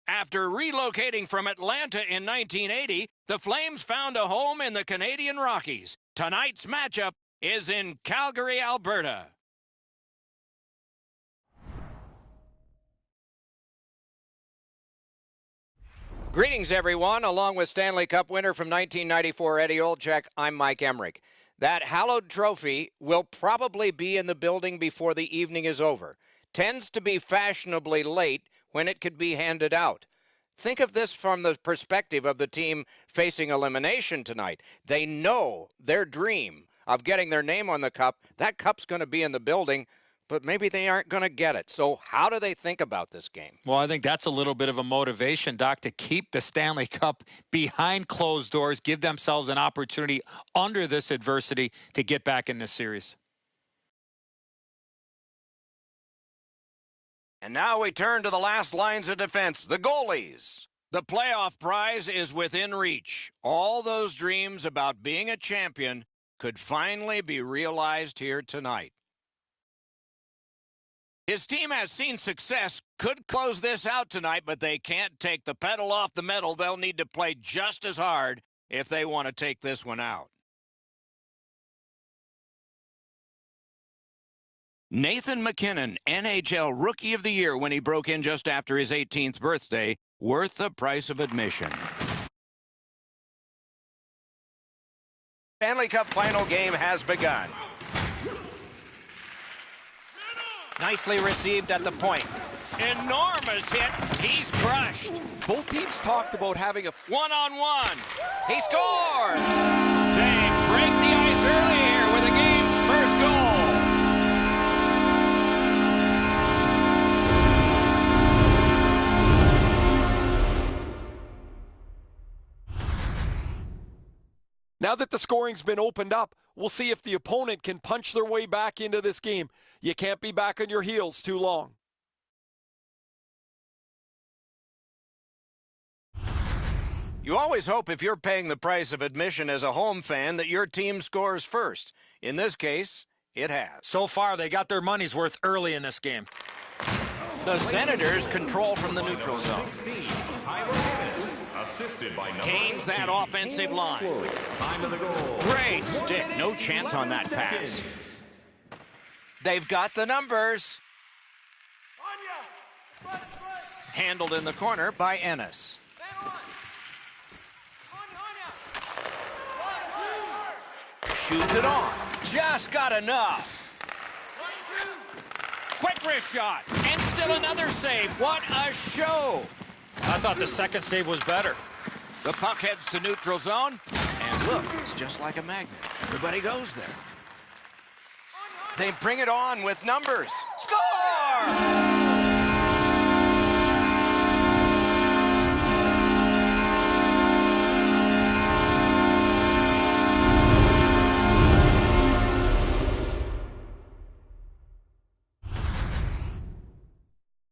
After relocating from Atlanta in 1980, the Flames found a home in the Canadian Rockies. Tonight's matchup is in Calgary, Alberta. Greetings, everyone. Along with Stanley Cup winner from 1994, Eddie Olczyk, I'm Mike Emmerich. That hallowed trophy will probably be in the building before the evening is over. Tends to be fashionably late when it could be handed out. Think of this from the perspective of the team facing elimination tonight. They know their dream of getting their name on the cup. That cup's going to be in the building, but maybe they aren't going to get it. So how do they think about this game? Well, I think that's a little bit of a motivation, Doc, to keep the Stanley Cup behind closed doors, give themselves an opportunity under this adversity to get back in this series. And now we turn to the last lines of defense, the goalies. The playoff prize is within reach. All those dreams about being a champion could finally be realized here tonight. His team has seen success, could close this out tonight, but they can't take the pedal off the metal. They'll need to play just as hard if they want to take this one out. Nathan MacKinnon, NHL Rookie of the Year when he broke in just after his 18th birthday, worth the price of admission. Stanley Cup final game has begun. Nicely received at the point. Enormous hit. He's crushed. Both teams talked about having a one-on-one. He scores. They break the ice early here with the game's first goal. Now that the scoring's been opened up, we'll see if the opponent can punch their way back into this game. You can't be back on your heels too long. You always hope if you're paying the price of admission as a home fan that your team scores first. In this case, it has. So far, they got their money's worth early in this game. The Senators control from the neutral zone. Gains that offensive line. Great stick. No chance on that pass. They've got the numbers. Handled in the corner by Ennis. Shoots it on. Just got enough. Quick wrist shot. And still another save. What a show. I thought the second save was better. The puck heads to neutral zone. And look, it's just like a magnet. Everybody goes there. They bring it on with numbers. Score!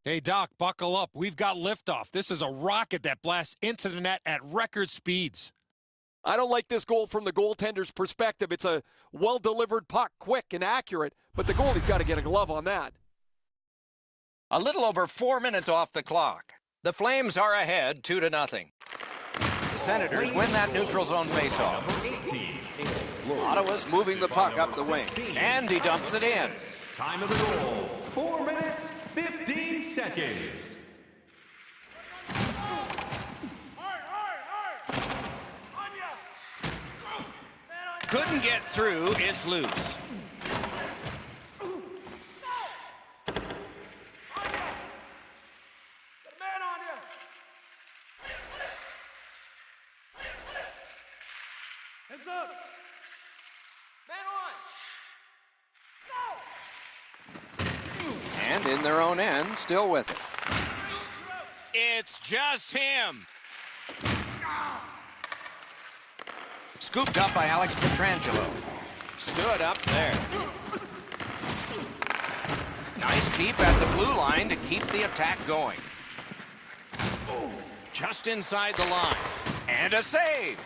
Hey, Doc, buckle up. We've got liftoff. This is a rocket that blasts into the net at record speeds. I don't like this goal from the goaltender's perspective. It's a well-delivered puck, quick and accurate, but the goalie's got to get a glove on that. A little over 4 minutes off the clock. The Flames are ahead 2-0. The Senators win that neutral zone faceoff. Ottawa's moving the puck up the wing, and he dumps it in. Time of the goal, 4 minutes, 15 seconds. Couldn't get through, it's loose. Heads up. Man on. And in their own end, still with it. It's just him. Scooped up by Alex Pietrangelo. Stood up there. Nice keep at the blue line to keep the attack going. Just inside the line. And a save.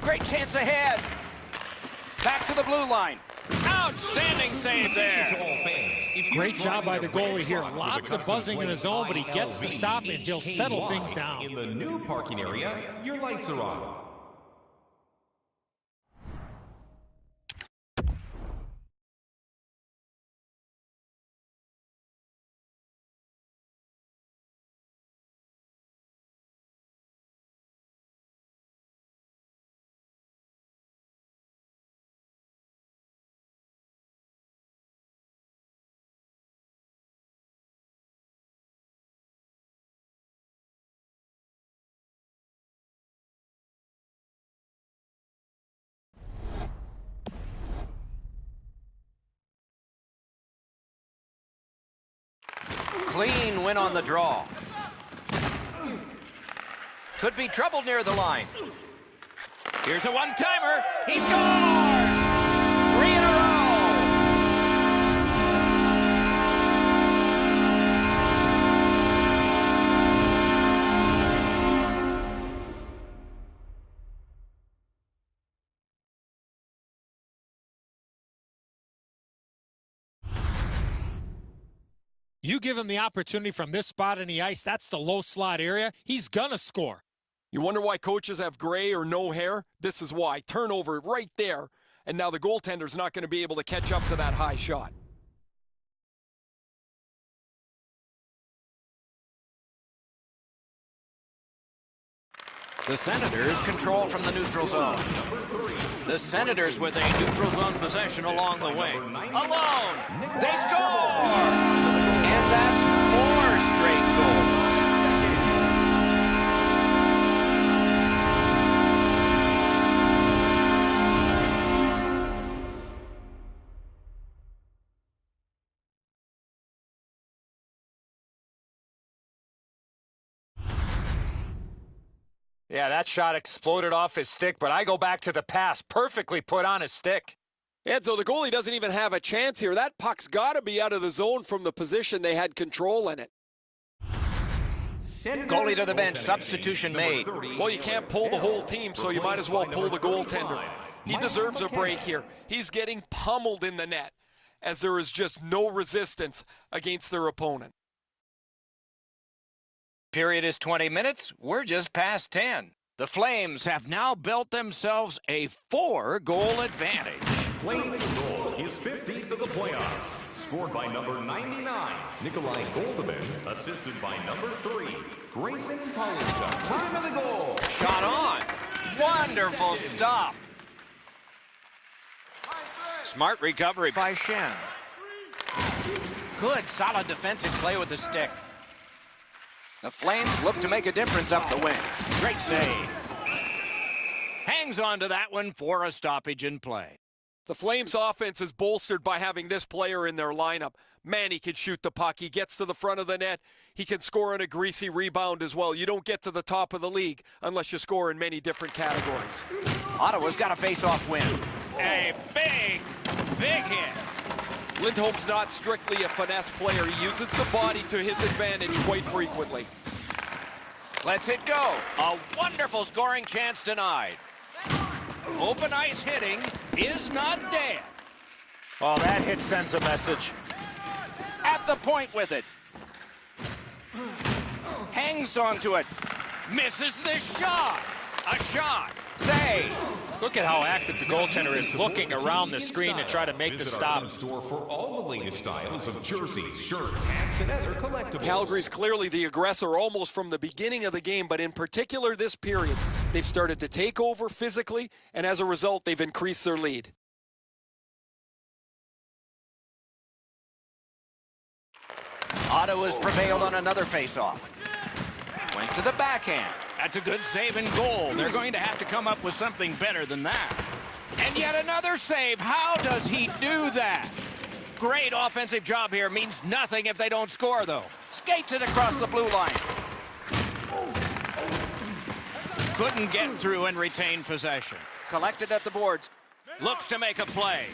Great chance ahead. Back to the blue line. Outstanding save there. Great job by the goalie here. Lots of buzzing in his zone, but he gets the stop, and he'll settle things down. In the new parking area, your lights are on. Clean win on the draw. Could be trouble near the line. Here's a one-timer. He scores! 3 in a row. You give him the opportunity from this spot in the ice, that's the low slot area, he's gonna score. You wonder why coaches have gray or no hair? This is why. Turnover right there, and now the goaltender's not going to be able to catch up to that high shot. The Senators control from the neutral zone. The Senators with a neutral zone possession along the wing. Alone! They score! And that's 4 straight goals. Yeah, that shot exploded off his stick, but I go back to the pass. Perfectly put on his stick. And so the goalie doesn't even have a chance here. That puck's got to be out of the zone from the position they had control in it. Goalie to the bench, substitution made. Well, you can't pull the whole team, so you might as well pull the goaltender. He deserves a break here. He's getting pummeled in the net, as there is just no resistance against their opponent. Period is 20 minutes. We're just past 10. The Flames have now built themselves a 4-goal advantage. Flames goal, his 15th of the playoffs. Scored by number 99, Nikolai Goldobin. Assisted by number 3, Grayson Polishuk. Time of the goal. Shot on. Wonderful stop. Smart recovery by Shen. Good, solid defensive play with the stick. The Flames look to make a difference up the wing. Great save. Hangs on to that one for a stoppage in play. The Flames offense is bolstered by having this player in their lineup. Man, he can shoot the puck. He gets to the front of the net. He can score on a greasy rebound as well. You don't get to the top of the league unless you score in many different categories. Ottawa's got a face-off win. A big hit. Lindholm's not strictly a finesse player. He uses the body to his advantage quite frequently. Lets it go. A wonderful scoring chance denied. Open ice hitting is not dead. Oh, that hit sends a message. At the point with it. Hangs onto it. Misses the shot. A shot. Save. Look at how active the goaltender is, looking around the screen to try to make the Visit our stop. team store for all the latest styles of jerseys, shirts, hats, and other collectibles. Calgary's clearly the aggressor almost from the beginning of the game, but in particular this period, they've started to take over physically, and as a result, they've increased their lead. Ottawa's prevailed on another face-off. Went to the backhand. That's a good save and goal. They're going to have to come up with something better than that. And yet another save. How does he do that? Great offensive job here. Means nothing if they don't score, though. Skates it across the blue line. Couldn't get through and retain possession. Collected at the boards. Looks to make a play.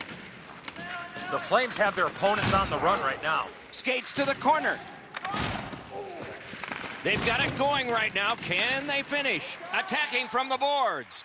The Flames have their opponents on the run right now. Skates to the corner. They've got it going right now. Can they finish? Attacking from the boards.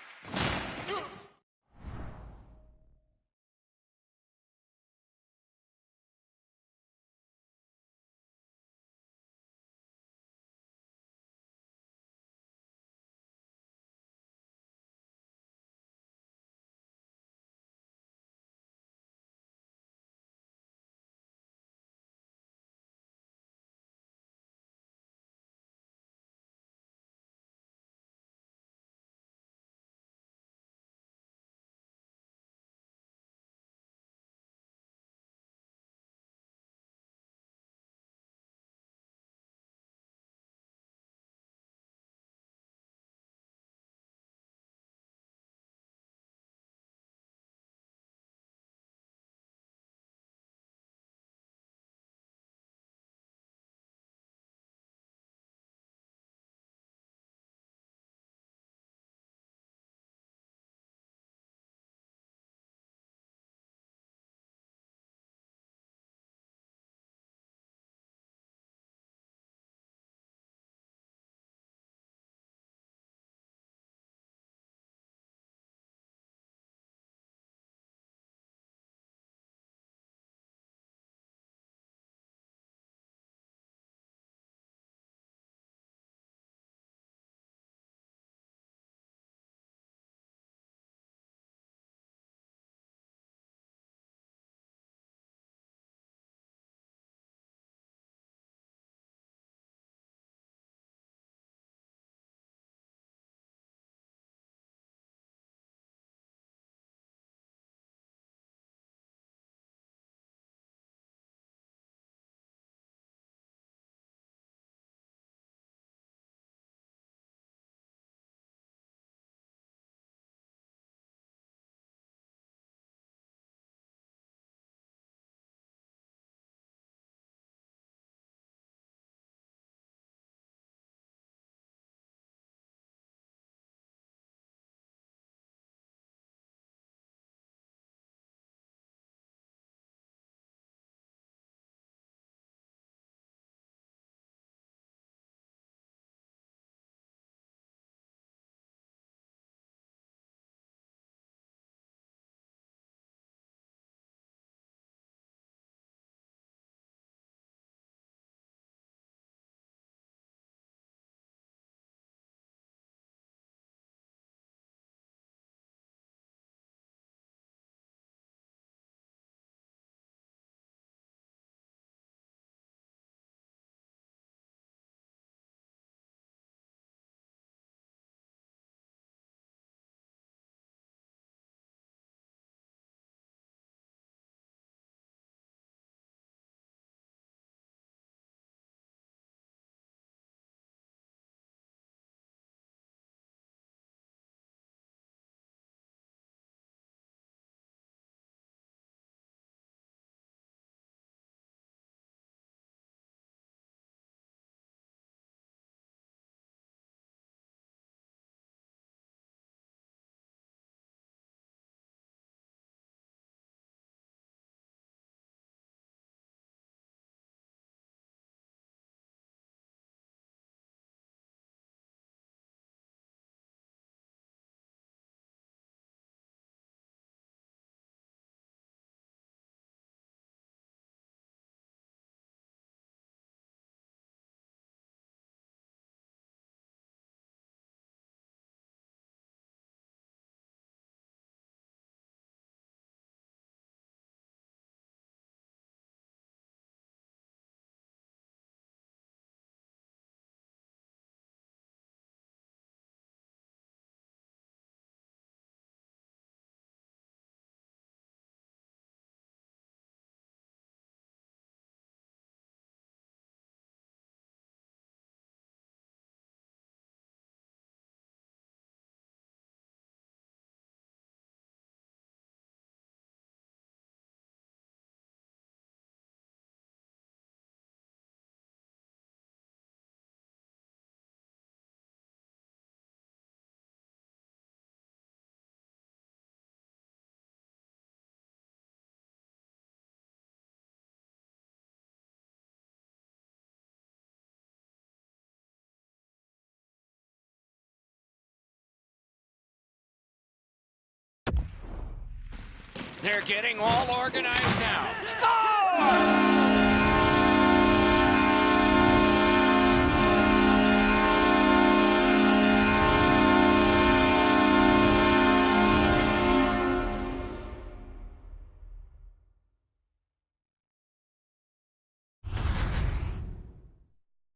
They're getting all organized now. Score!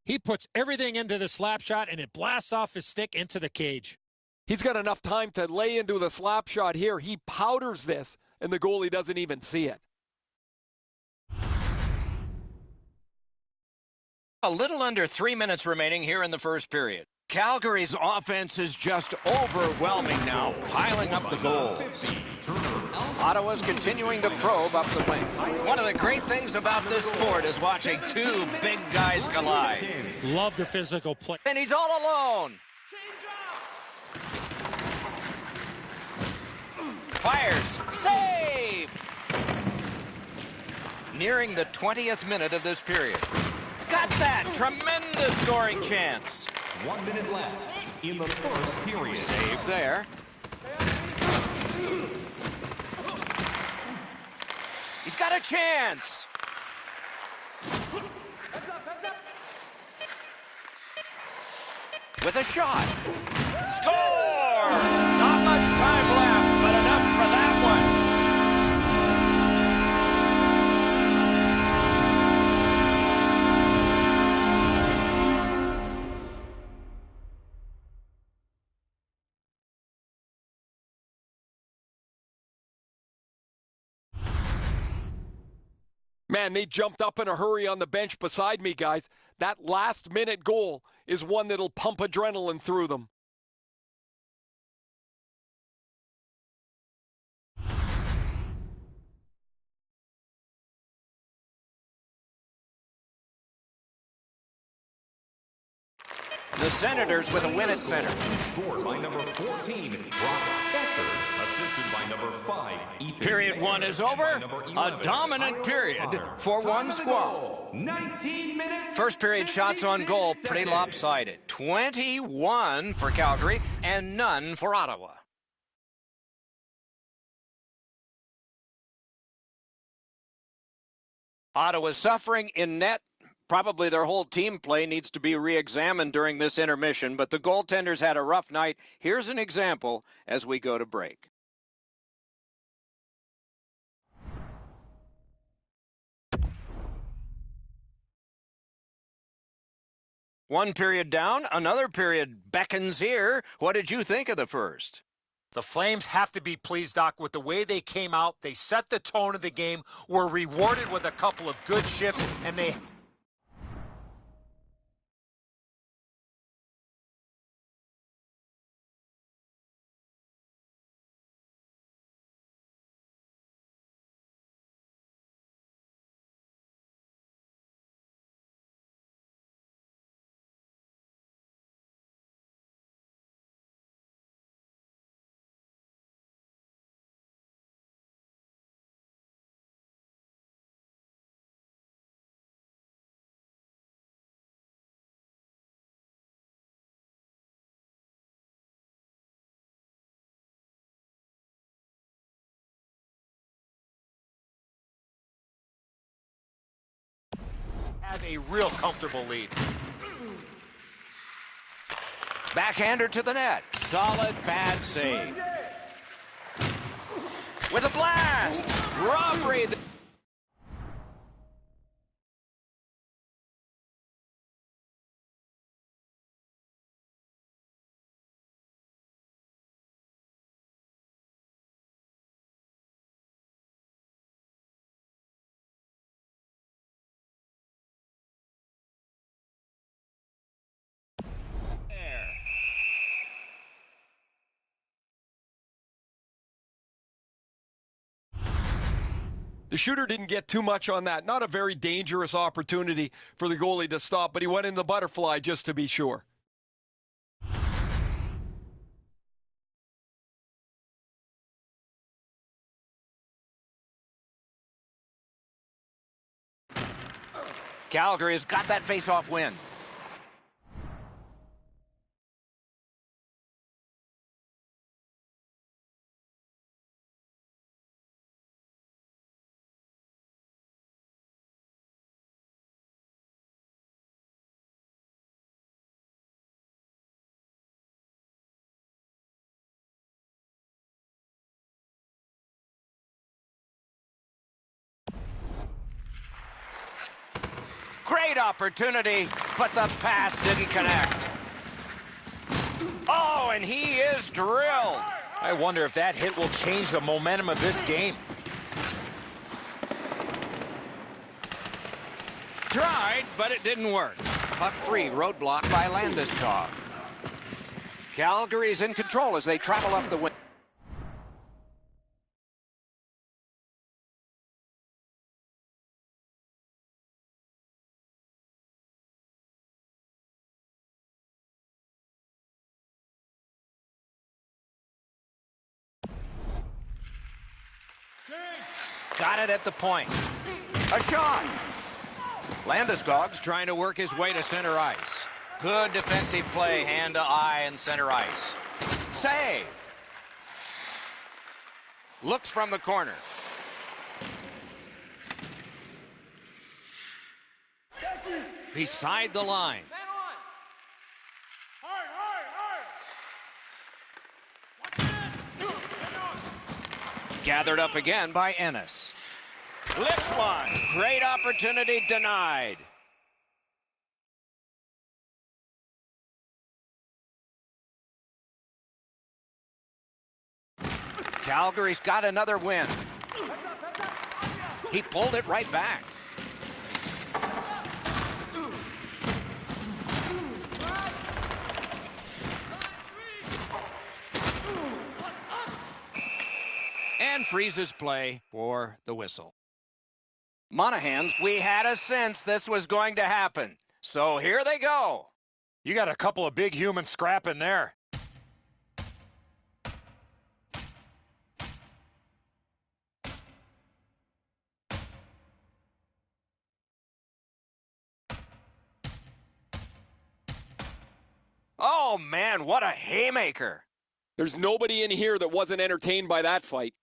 He puts everything into the slap shot, and it blasts off his stick into the cage. He's got enough time to lay into the slap shot here. He powders this, and the goalie doesn't even see it. A little under 3 minutes remaining here in the first period. Calgary's offense is just overwhelming now, piling up the goals. Ottawa's continuing to probe up the wing. One of the great things about this sport is watching two big guys collide. Love the physical play. And he's all alone. Fires. Save! Nearing the 20th minute of this period. Got that! Tremendous scoring chance. 1 minute left in the first period. Save there. He's got a chance. With a shot. Score! Not much time left, but enough for that one. Man, they jumped up in a hurry on the bench beside me, guys. That last-minute goal is one that'll pump adrenaline through them. The Senators with a win at center. Scored by number 14, Brock Besser. Assisted by number 5, Ethan. Period one is over. A dominant period for one squad. 19 minutes. First period shots on goal, pretty lopsided. 21 for Calgary and none for Ottawa. Ottawa's suffering in net. Probably their whole team play needs to be re-examined during this intermission, but the goaltenders had a rough night. Here's an example as we go to break. One period down, another period beckons here. What did you think of the first? The Flames have to be pleased, Doc, with the way they came out. They set the tone of the game, were rewarded with a couple of good shifts, and they... have a real comfortable lead. Backhander to the net. Solid bad save. With a blast. Robbery. The shooter didn't get too much on that. Not a very dangerous opportunity for the goalie to stop, but he went in the butterfly just to be sure. Calgary's got that face-off win. Great opportunity, but the pass didn't connect. Oh, and he is drilled. I wonder if that hit will change the momentum of this game. Tried, but it didn't work. Puck free, roadblock by Landeskog. Calgary's in control as they travel up the wing. Got it at the point. A shot. Landeskog's trying to work his way to center ice. Good defensive play, hand to eye and center ice. Save. Looks from the corner. Beside the line. Gathered up again by Ennis. Lifts one. Great opportunity denied. Calgary's got another win. He pulled it right back. And freezes play for the whistle. Monahan's, we had a sense this was going to happen. So here they go. You got a couple of big humans scrapping there. Oh, man, what a haymaker. There's nobody in here that wasn't entertained by that fight.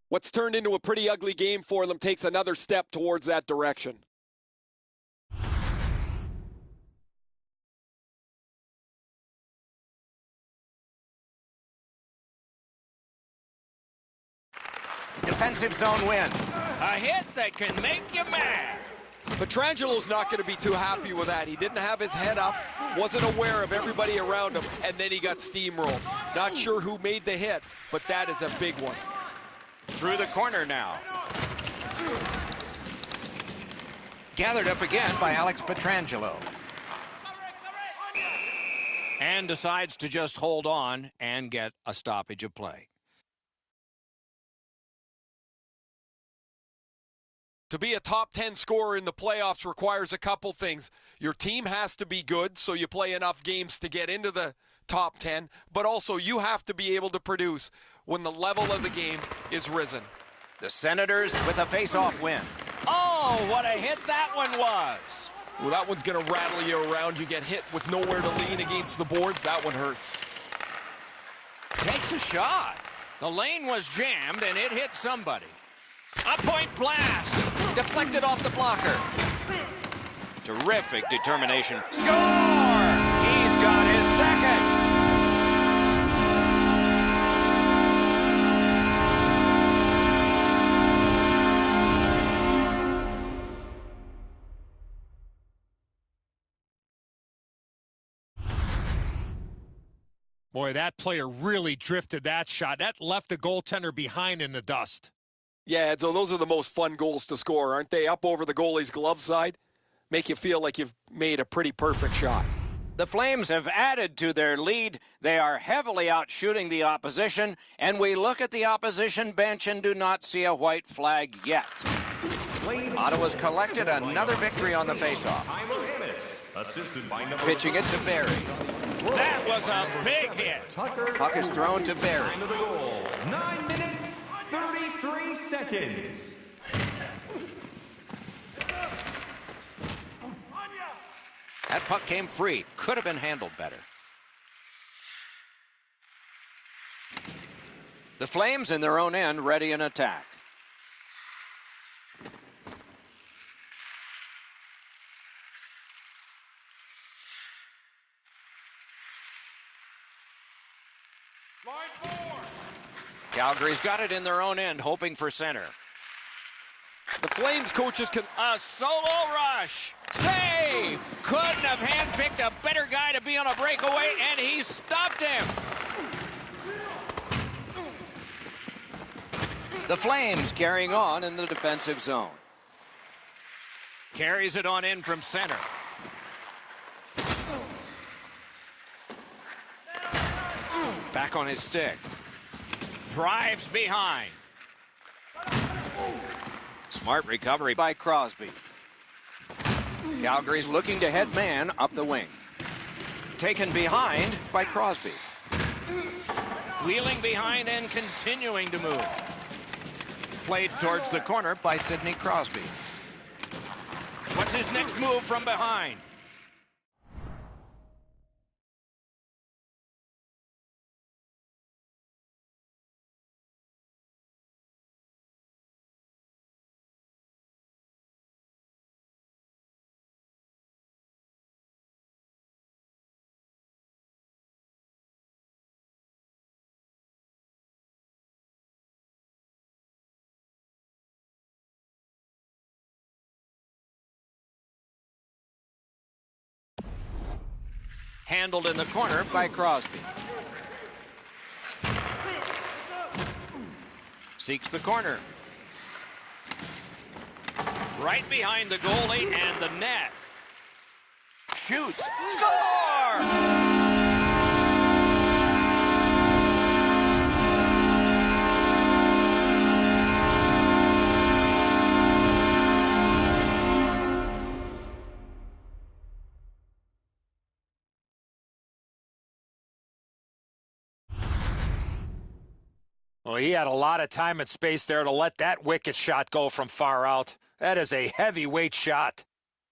What's turned into a pretty ugly game for them takes another step towards that direction. Defensive zone win. A hit that can make you mad. Petrangelo's not going to be too happy with that. He didn't have his head up, wasn't aware of everybody around him, and then he got steamrolled. Not sure who made the hit, but that is a big one. Through the corner now. Gathered up again by Alex Petrangelo. And decides to just hold on and get a stoppage of play. To be a top 10 scorer in the playoffs requires a couple things. Your team has to be good, so you play enough games to get into the top 10, but also you have to be able to produce when the level of the game is risen. The Senators with a face-off win. Oh, what a hit that one was. Well, that one's going to rattle you around. You get hit with nowhere to lean against the boards. That one hurts. Takes a shot. The lane was jammed, and it hit somebody. A point blast. Deflected off the blocker. Terrific determination. Score! He's got his second. Boy, that player really drifted that shot. That left the goaltender behind in the dust. Yeah, so those are the most fun goals to score, aren't they? Up over the goalie's glove side. Make you feel like you've made a pretty perfect shot. The Flames have added to their lead. They are heavily outshooting the opposition, and we look at the opposition bench and do not see a white flag yet. Ottawa's collected another victory on the faceoff. Pitching it to Barry. That was a big hit. Puck is thrown to Barry. 9 minutes, 33 seconds. That puck came free. Could have been handled better. The Flames in their own end ready an attack. Calgary's got it in their own end, hoping for center. Flames coaches can... A solo rush. Save! Couldn't have handpicked a better guy to be on a breakaway, and he stopped him. The Flames carrying on in the defensive zone. Carries it on in from center. Back on his stick. Drives behind. Smart recovery by Crosby. Calgary's looking to head man up the wing. Taken behind by Crosby. Wheeling behind and continuing to move. Played towards the corner by Sidney Crosby. What's his next move from behind? Handled in the corner by Crosby. Seeks the corner. Right behind the goalie and the net. Shoots. Score! Well, he had a lot of time and space there to let that wicked shot go from far out. That is a heavyweight shot.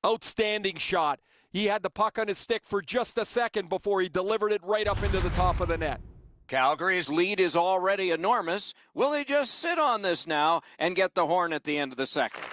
Outstanding shot. He had the puck on his stick for just a second before he delivered it right up into the top of the net. Calgary's lead is already enormous. Will they just sit on this now and get the horn at the end of the second?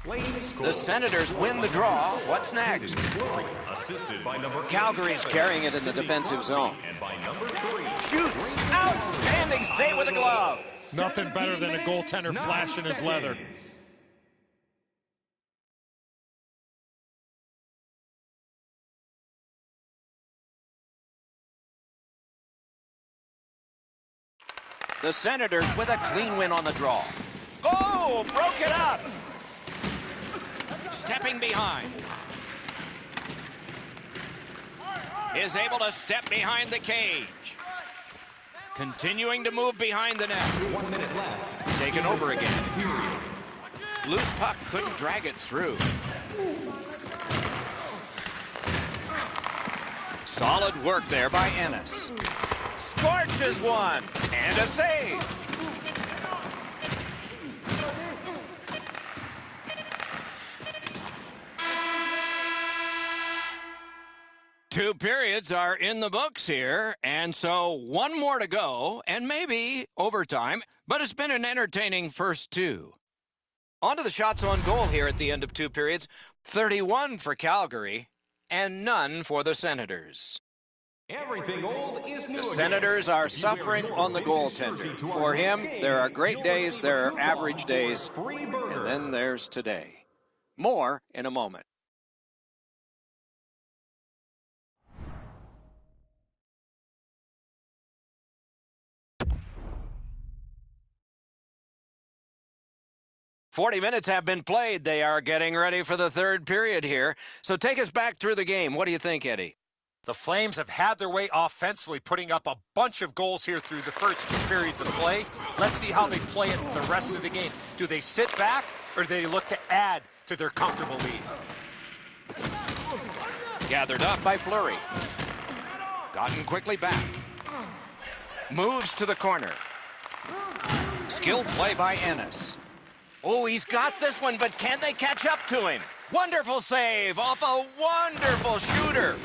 The Senators win the draw. What's next? Assisted by number Calgary's carrying it in the defensive zone. and by number 3. Shoots. Outstanding save with a glove. Nothing better than a goaltender flashing his leather. The Senators with a clean win on the draw. Oh, broke it up. Stepping behind. Is able to step behind the cage. Continuing to move behind the net. 1 minute left. Taken over again. Loose puck couldn't drag it through. Solid work there by Ennis. Scorches one. And a save. Two periods are in the books here, and so one more to go, and maybe overtime, but it's been an entertaining first two. On to the shots on goal here at the end of two periods. 31 for Calgary, and none for the Senators. Everything old is new The again. Senators are suffering on the goaltender. For him, there are great days, there are average days, and then there's today. More in a moment. "40 minutes have been played. They are getting ready for the third period here. So take us back through the game. What do you think, Eddie? The Flames have had their way offensively, putting up a bunch of goals here through the first two periods of play. Let's see how they play it the rest of the game. Do they sit back, or do they look to add to their comfortable lead? Gathered up by Fleury. Gotten quickly back. Moves to the corner. Skilled play by Ennis. Oh, he's got this one, but can they catch up to him? Wonderful save off a wonderful shooter.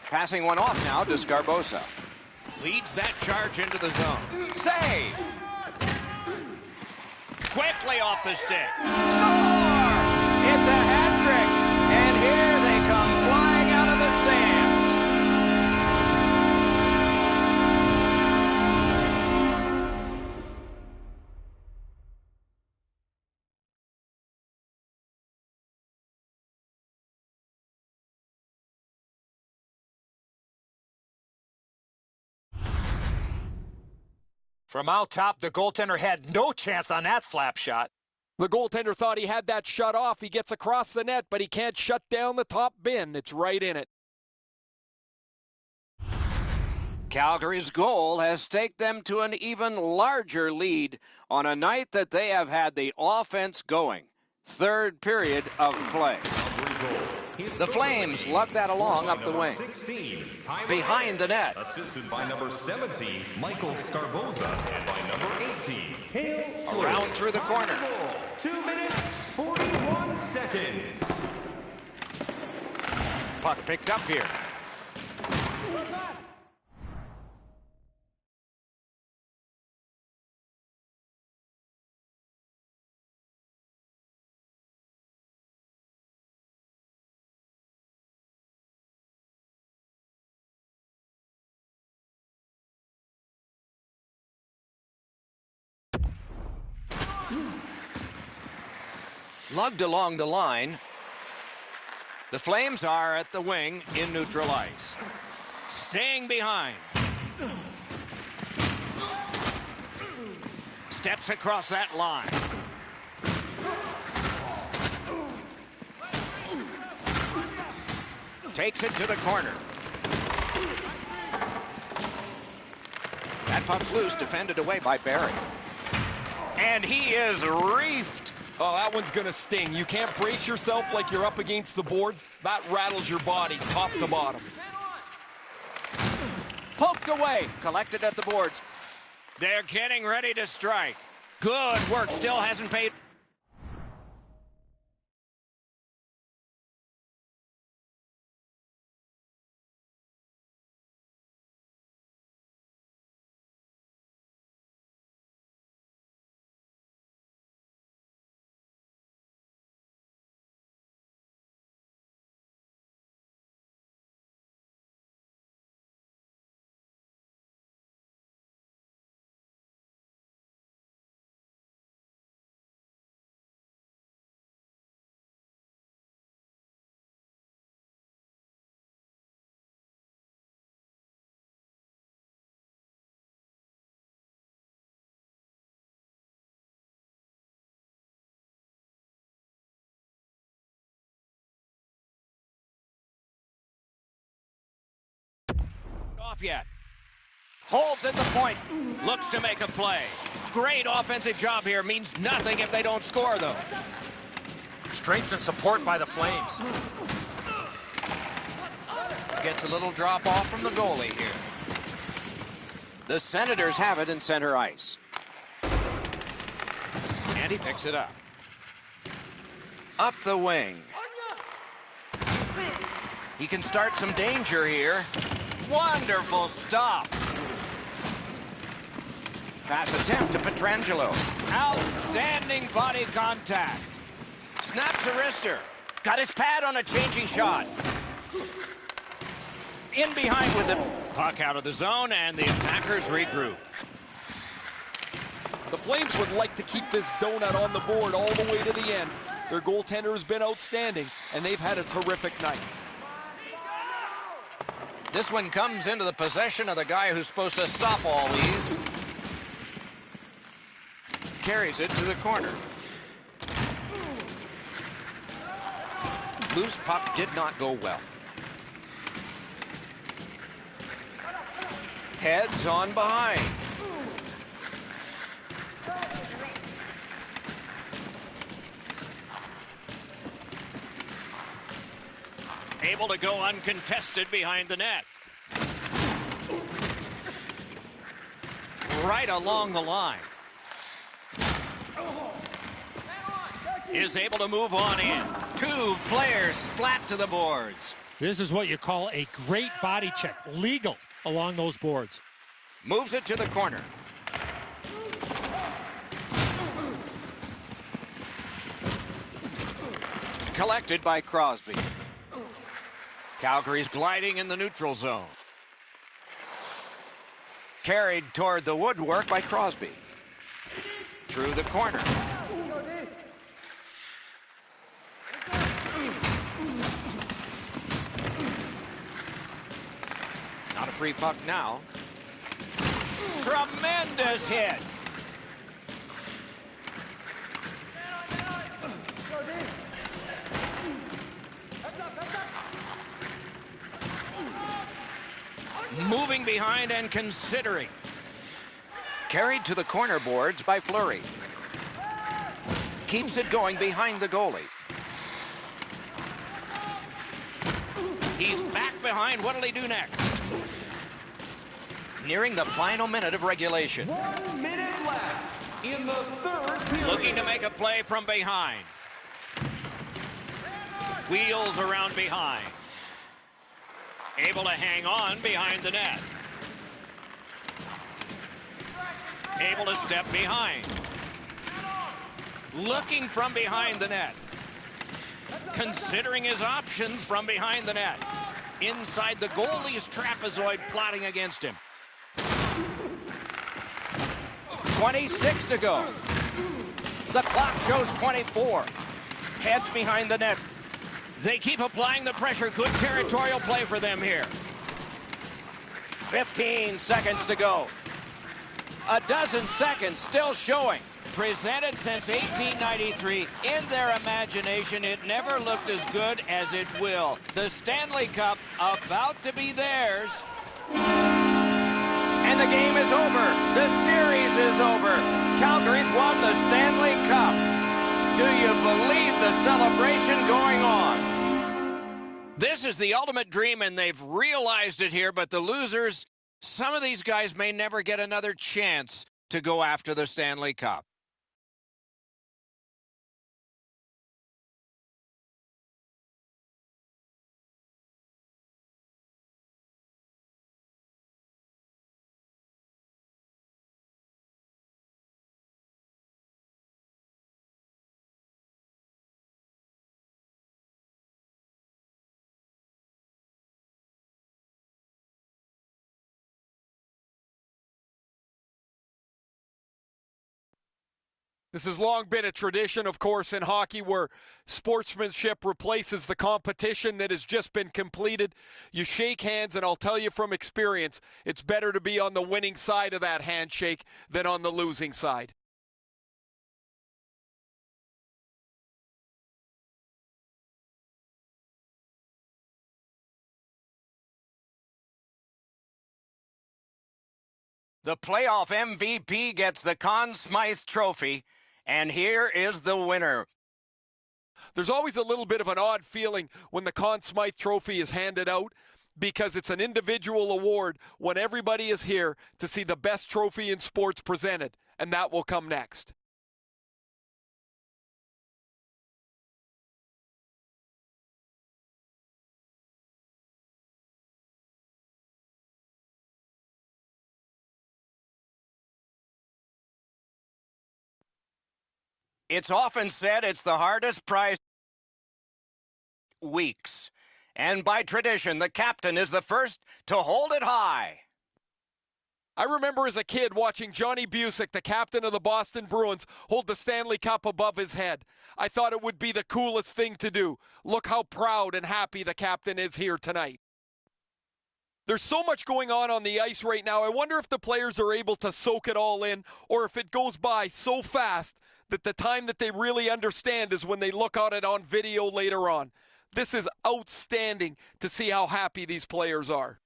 Passing one off now to Scarbosa. Leads that charge into the zone. Save! Quickly off the stick. Score! It's a hat trick, and here they come flying out of the stands. From out top, the goaltender had no chance on that slap shot. The goaltender thought he had that shut off. He gets across the net, but he can't shut down the top bin. It's right in it. Calgary's goal has staked them to an even larger lead on a night that they have had the offense going. Third period of play. The Flames lug that along up the wing. 16, Behind the net. assisted by number 17, Michael Scarboza, and by number 18, Cale Around through the corner. 2 minutes, 41 seconds. Puck picked up here. Lugged along the line. The Flames are at the wing in neutral ice. Staying behind. Steps across that line. Takes it to the corner. That puck's loose, defended away by Barry. And he is reefed. Oh, that one's going to sting. You can't brace yourself like you're up against the boards. That rattles your body top to bottom. Poked away, collected at the boards. They're getting ready to strike. Good work, still hasn't paid. off yet. Holds at the point. Looks to make a play. Great offensive job here. Means nothing if they don't score, though. Strength and support by the Flames. Gets a little drop off from the goalie here. The Senators have it in center ice. And he picks it up. Up the wing. He can start some danger here. Wonderful stop. Pass attempt to Pietrangelo. Outstanding body contact. Snaps the wrister. Got his pad on a changing shot. In behind with it. Puck out of the zone, and the attackers regroup. The Flames would like to keep this donut on the board all the way to the end. Their goaltender has been outstanding, and they've had a terrific night. This one comes into the possession of the guy who's supposed to stop all these. Carries it to the corner. Loose puck did not go well. Heads on behind. Able to go uncontested behind the net. Right along the line. Is able to move on in. Two players splat to the boards. This is what you call a great body check. Legal along those boards. Moves it to the corner. Collected by Crosby. Calgary's gliding in the neutral zone. Carried toward the woodwork by Crosby. Through the corner. Not a free puck now. Tremendous hit. Moving behind and considering. Carried to the corner boards by Fleury. Keeps it going behind the goalie. He's back behind. What'll he do next? Nearing the final minute of regulation. 1 minute left in the third period. Looking to make a play from behind. Wheels around behind. Able to hang on behind the net. Able to step behind. Looking from behind the net. Considering his options from behind the net. Inside the goalie's trapezoid plotting against him. 26 to go. The clock shows 24. Heads behind the net. They keep applying the pressure. Good territorial play for them here. 15 seconds to go. A dozen seconds still showing. Presented since 1893. In their imagination, it never looked as good as it will. The Stanley Cup about to be theirs. And the game is over. The series is over. Calgary's won the Stanley Cup. Do you believe the celebration going on? This is the ultimate dream, and they've realized it here, but the losers, some of these guys may never get another chance to go after the Stanley Cup. This has long been a tradition, of course, in hockey where sportsmanship replaces the competition that has just been completed. You shake hands, and I'll tell you from experience, it's better to be on the winning side of that handshake than on the losing side. The playoff MVP gets the Conn Smythe Trophy, and here is the winner. There's always a little bit of an odd feeling when the Conn Smythe Trophy is handed out because it's an individual award when everybody is here to see the best trophy in sports presented, and that will come next. It's often said it's the hardest prize weeks. And by tradition, the captain is the first to hold it high. I remember as a kid watching Johnny Busick, the captain of the Boston Bruins, hold the Stanley Cup above his head. I thought it would be the coolest thing to do. Look how proud and happy the captain is here tonight. There's so much going on the ice right now. I wonder if the players are able to soak it all in, or if it goes by so fast that the time that they really understand is when they look at it on video later on. This is outstanding to see how happy these players are.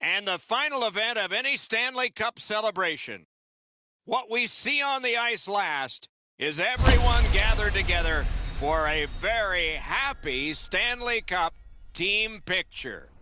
And the final event of any Stanley Cup celebration. What we see on the ice last is everyone gathered together for a very happy Stanley Cup team picture.